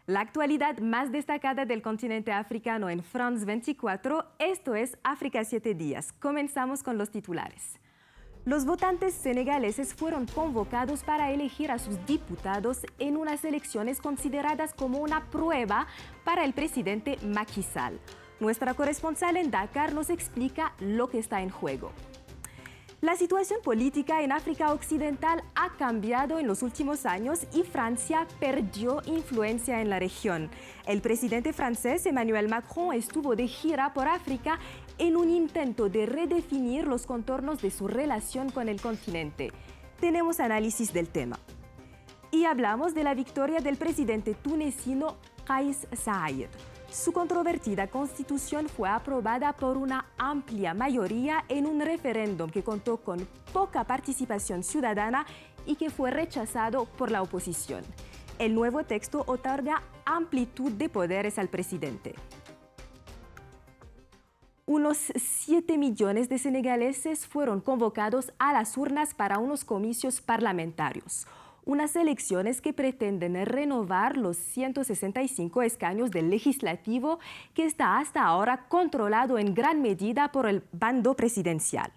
La actualidad más destacada del continente africano en France 24, esto es África 7 días. Comenzamos con los titulares. Los votantes senegaleses fueron convocados para elegir a sus diputados en unas elecciones consideradas como una prueba para el presidente Macky Sall. Nuestra corresponsal en Dakar nos explica lo que está en juego. La situación política en África Occidental ha cambiado en los últimos años y Francia perdió influencia en la región. El presidente francés Emmanuel Macron estuvo de gira por África en un intento de redefinir los contornos de su relación con el continente. Tenemos análisis del tema. Y hablamos de la victoria del presidente tunecino Kais Saied. Su controvertida constitución fue aprobada por una amplia mayoría en un referéndum que contó con poca participación ciudadana y que fue rechazado por la oposición. El nuevo texto otorga amplitud de poderes al presidente. Unos 7 millones de senegaleses fueron convocados a las urnas para unos comicios parlamentarios. Unas elecciones que pretenden renovar los 165 escaños del legislativo que está hasta ahora controlado en gran medida por el bando presidencial.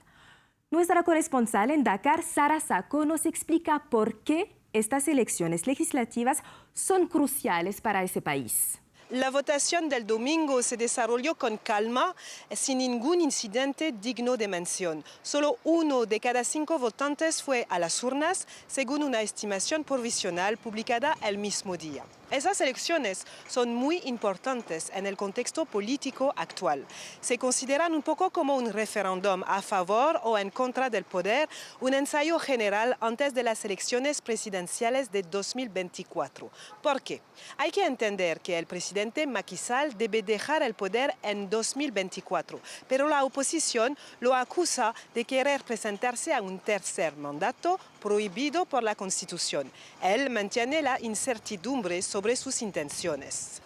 Nuestra corresponsal en Dakar, Sara Sacco, nos explica por qué estas elecciones legislativas son cruciales para ese país. La votación del domingo se desarrolló con calma, sin ningún incidente digno de mención. Solo 1 de cada 5 votantes fue a las urnas, según una estimación provisional publicada el mismo día. Esas elecciones son muy importantes en el contexto político actual. Se consideran un poco como un referéndum a favor o en contra del poder, un ensayo general antes de las elecciones presidenciales de 2024. ¿Por qué? Hay que entender que el presidente Macky Sall debe dejar el poder en 2024, pero la oposición lo acusa de querer presentarse a un tercer mandato prohibido por la Constitución. Él mantiene la incertidumbre sobre sus intenciones.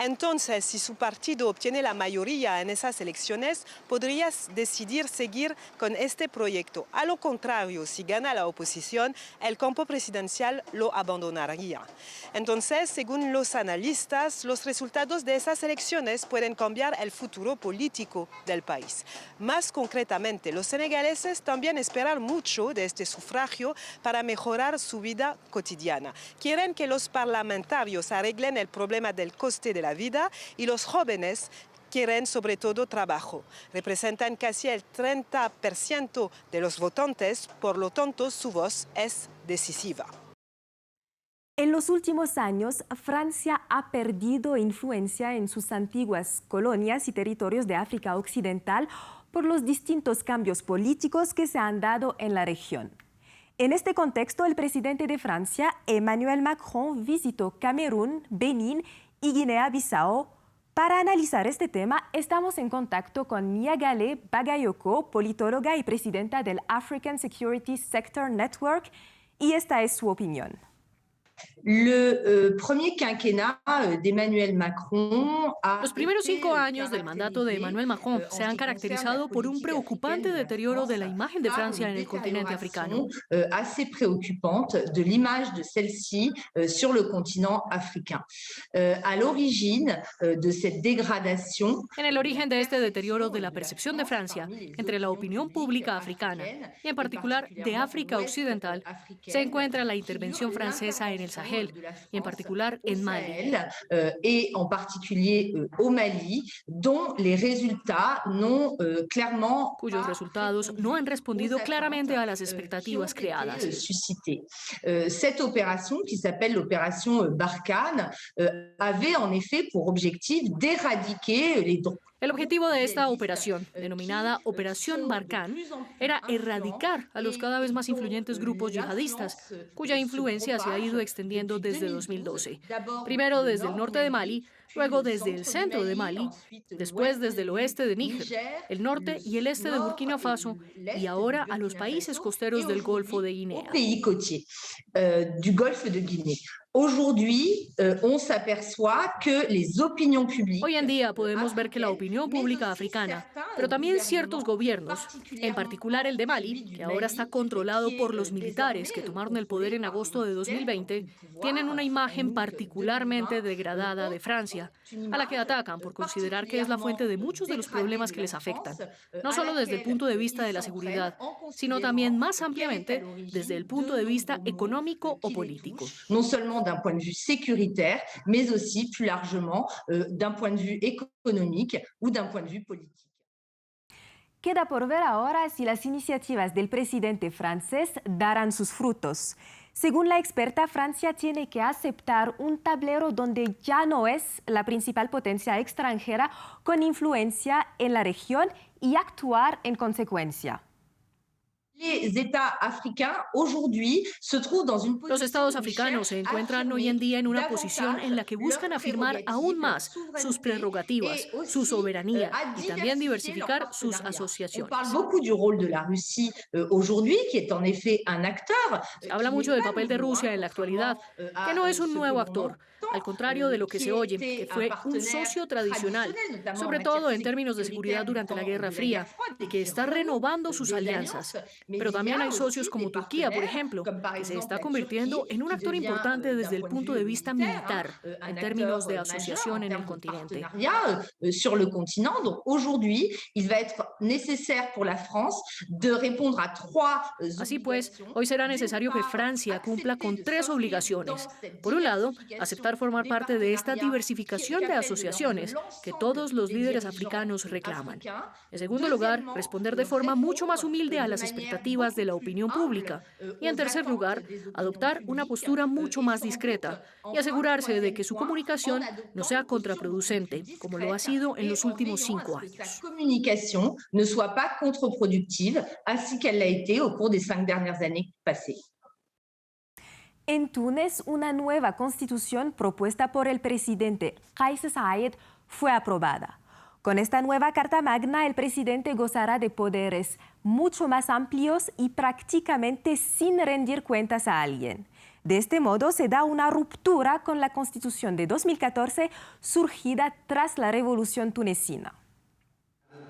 Entonces, si su partido obtiene la mayoría en esas elecciones, podría decidir seguir con este proyecto. A lo contrario, si gana la oposición, el campo presidencial lo abandonaría. Entonces, según los analistas, los resultados de esas elecciones pueden cambiar el futuro político del país. Más concretamente, los senegaleses también esperan mucho de este sufragio para mejorar su vida cotidiana. Quieren que los parlamentarios arreglen el problema del coste de la vida y los jóvenes quieren sobre todo trabajo. Representan casi el 30% de los votantes, por lo tanto su voz es decisiva. En los últimos años, Francia ha perdido influencia en sus antiguas colonias y territorios de África Occidental por los distintos cambios políticos que se han dado en la región. En este contexto, el presidente de Francia, Emmanuel Macron, visitó Camerún, Benín y Guinea-Bissau. Para analizar este tema, estamos en contacto con Niagale Bagayoko, politóloga y presidenta del African Security Sector Network, y esta es su opinión. Premier quinquennat d'Emmanuel Macron Los primeros 5 años del mandato de Emmanuel Macron se han caracterizado por un preocupante deterioro de la imagen de Francia en el continente africano. Assez préoccupante de l'image de celle-ci sur le continent africain. À l'origine de cette dégradation. En el origen de este deterioro de la percepción de Francia entre la opinión pública africana y en particular de África Occidental se encuentra la intervención francesa en el Sahel y en particular en Mali. Et en particulier au Mali, dont les résultats n'ont clairement cuyos resultados no han respondido claramente a las expectativas creadas. Cette opération, qui s'appelle l'opération Barkhane, avait en effet pour objectif d'éradiquer les droits. El objetivo de esta operación, denominada Operación Barkhane, era erradicar a los cada vez más influyentes grupos yihadistas, cuya influencia se ha ido extendiendo desde 2012. Primero desde el norte de Mali, luego desde el centro de Mali, después desde el oeste de Níger, el norte y el este de Burkina Faso, y ahora a los países costeros del Golfo de Guinea. Du Golfe de Guinée. Aujourd'hui, on s'aperçoit que les opinions publiques. Hoy en día podemos ver que la opinión pública africana, pero también ciertos gobiernos, en particular el de Mali, que ahora está controlado por los militares que tomaron el poder en agosto de 2020, tienen una imagen particularmente degradada de Francia, a la que atacan por considerar que es la fuente de muchos de los problemas que les afectan, no solo desde el punto de vista de la seguridad, sino también más ampliamente desde el punto de vista económico o político. Non seulement d'un point de vue sécuritaire, mais aussi plus largement d'un point de vue économique ou d'un point de vue politique. Queda por ver ahora si las iniciativas del presidente francés darán sus frutos. Según la experta, Francia tiene que aceptar un tablero donde ya no es la principal potencia extranjera con influencia en la región y actuar en consecuencia. Les États africains aujourd'hui se trouvent dans une position. Los estados africanos se encuentran hoy en día en una posición en la que buscan afirmar aún más sus prerrogativas, su soberanía y también diversificar sus asociaciones. On parle beaucoup du rôle de la Russie aujourd'hui, qui est en effet un acteur. Se habla mucho del papel de Rusia en la actualidad, que no es un nuevo actor, al contrario de lo que se oye, que fue un socio tradicional, sobre todo en términos de seguridad durante la Guerra Fría, y que está renovando sus alianzas. Pero también hay socios como Turquía, por ejemplo, que se está convirtiendo en un actor importante desde el punto de vista militar, en términos de asociación en el continente. Sur le continent. Donc aujourd'hui, il va être nécessaire pour la France de répondre à trois. Así pues, hoy será necesario que Francia cumpla con 3 obligaciones. Por un lado, aceptar formar parte de esta diversificación de asociaciones que todos los líderes africanos reclaman. En segundo lugar, responder de forma mucho más humilde a las expectativas de la opinión pública. Y en tercer lugar, adoptar una postura mucho más discreta y asegurarse de que su comunicación no sea contraproducente, como lo ha sido en los últimos 5 años. La comunicación ne soit pas contre-productive, así qu'elle l'a été au cours des 5 dernières années passées. En Túnez, una nueva constitución propuesta por el presidente Kais Saied fue aprobada. Con esta nueva Carta Magna, el presidente gozará de poderes mucho más amplios y prácticamente sin rendir cuentas a alguien. De este modo, se da una ruptura con la Constitución de 2014 surgida tras la Revolución tunecina.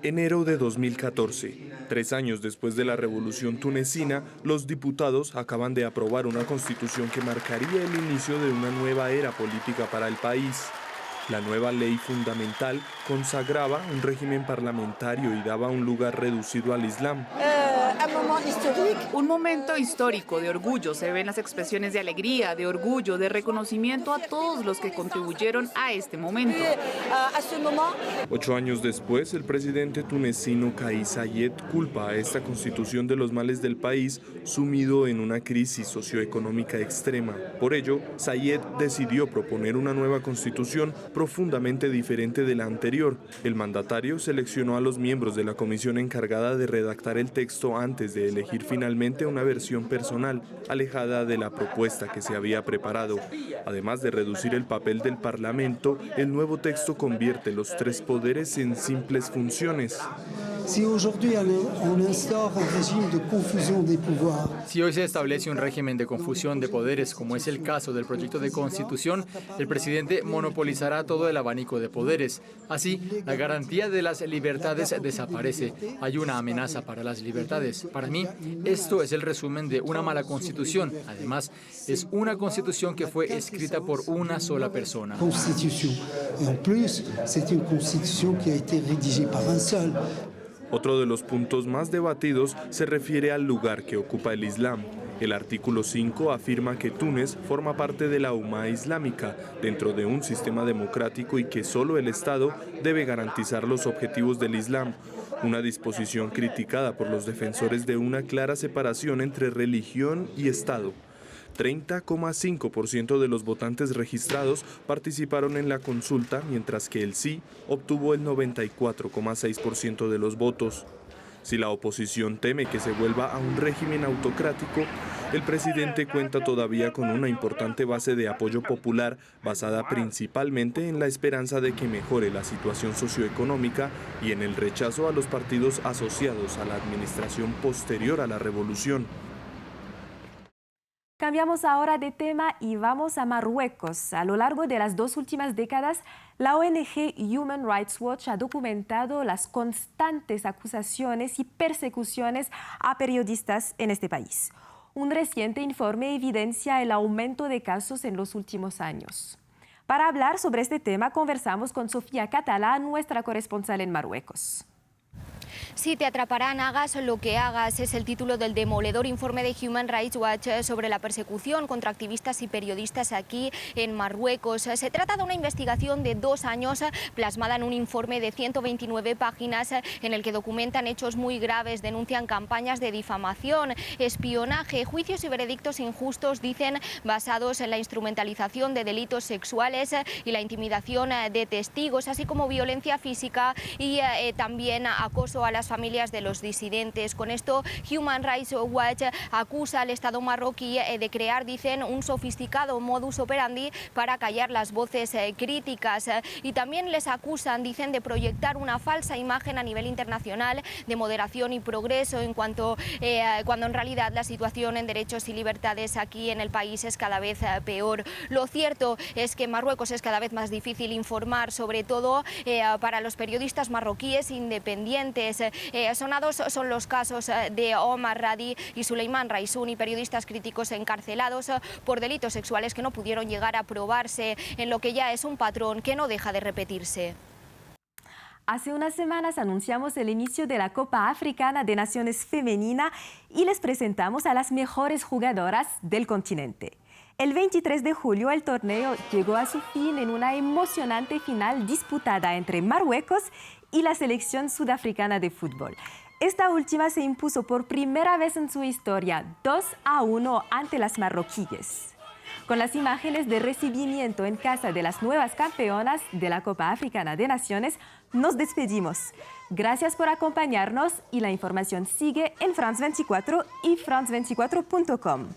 Enero de 2014, 3 años después de la Revolución tunecina, los diputados acaban de aprobar una constitución que marcaría el inicio de una nueva era política para el país. La nueva ley fundamental consagraba un régimen parlamentario y daba un lugar reducido al Islam. Un momento histórico de orgullo. Se ven las expresiones de alegría, de orgullo, de reconocimiento a todos los que contribuyeron a este momento. 8 años después, el presidente tunecino Kais Saied culpa a esta constitución de los males del país sumido en una crisis socioeconómica extrema. Por ello, Saied decidió proponer una nueva constitución profundamente diferente de la anterior. El mandatario seleccionó a los miembros de la comisión encargada de redactar el texto antes de elegir finalmente una versión personal, alejada de la propuesta que se había preparado. Además de reducir el papel del Parlamento, el nuevo texto convierte los 3 poderes en simples funciones. Si hoy se establece un régimen de confusión de poderes, como es el caso del proyecto de constitución, el presidente monopolizará todo el abanico de poderes. Así, la garantía de las libertades desaparece. Hay una amenaza para las libertades. Para mí, esto es el resumen de una mala constitución. Además, es una constitución que fue escrita por una sola persona. Otro de los puntos más debatidos se refiere al lugar que ocupa el Islam. El artículo 5 afirma que Túnez forma parte de la Umma islámica dentro de un sistema democrático y que solo el Estado debe garantizar los objetivos del Islam. Una disposición criticada por los defensores de una clara separación entre religión y Estado. 30,5% de los votantes registrados participaron en la consulta, mientras que el sí obtuvo el 94,6% de los votos. Si la oposición teme que se vuelva a un régimen autocrático, el presidente cuenta todavía con una importante base de apoyo popular basada principalmente en la esperanza de que mejore la situación socioeconómica y en el rechazo a los partidos asociados a la administración posterior a la revolución. Cambiamos ahora de tema y vamos a Marruecos. A lo largo de las 2 últimas décadas, la ONG Human Rights Watch ha documentado las constantes acusaciones y persecuciones a periodistas en este país. Un reciente informe evidencia el aumento de casos en los últimos años. Para hablar sobre este tema, conversamos con Sofía Catalá, nuestra corresponsal en Marruecos. Si te atraparán, hagas lo que hagas, es el título del demoledor informe de Human Rights Watch sobre la persecución contra activistas y periodistas aquí en Marruecos. Se trata de una investigación de 2 años plasmada en un informe de 129 páginas en el que documentan hechos muy graves, denuncian campañas de difamación, espionaje, juicios y veredictos injustos, dicen, basados en la instrumentalización de delitos sexuales y la intimidación de testigos, así como violencia física y también acoso a las familias de los disidentes. Con esto, Human Rights Watch acusa al Estado marroquí de crear, dicen, un sofisticado modus operandi para callar las voces críticas. Y también les acusan, dicen, de proyectar una falsa imagen a nivel internacional de moderación y progreso, cuando en realidad la situación en derechos y libertades aquí en el país es cada vez peor. Lo cierto es que en Marruecos es cada vez más difícil informar, sobre todo para los periodistas marroquíes independientes. Sonados son los casos de Omar Radi y Suleiman Raisouni, periodistas críticos encarcelados por delitos sexuales que no pudieron llegar a probarse, en lo que ya es un patrón que no deja de repetirse. Hace unas semanas anunciamos el inicio de la Copa Africana de Naciones Femenina y les presentamos a las mejores jugadoras del continente. El 23 de julio el torneo llegó a su fin en una emocionante final disputada entre Marruecos y la selección sudafricana de fútbol. Esta última se impuso por primera vez en su historia 2-1 ante las marroquíes. Con las imágenes de recibimiento en casa de las nuevas campeonas de la Copa Africana de Naciones, nos despedimos. Gracias por acompañarnos y la información sigue en France 24 y france24.com.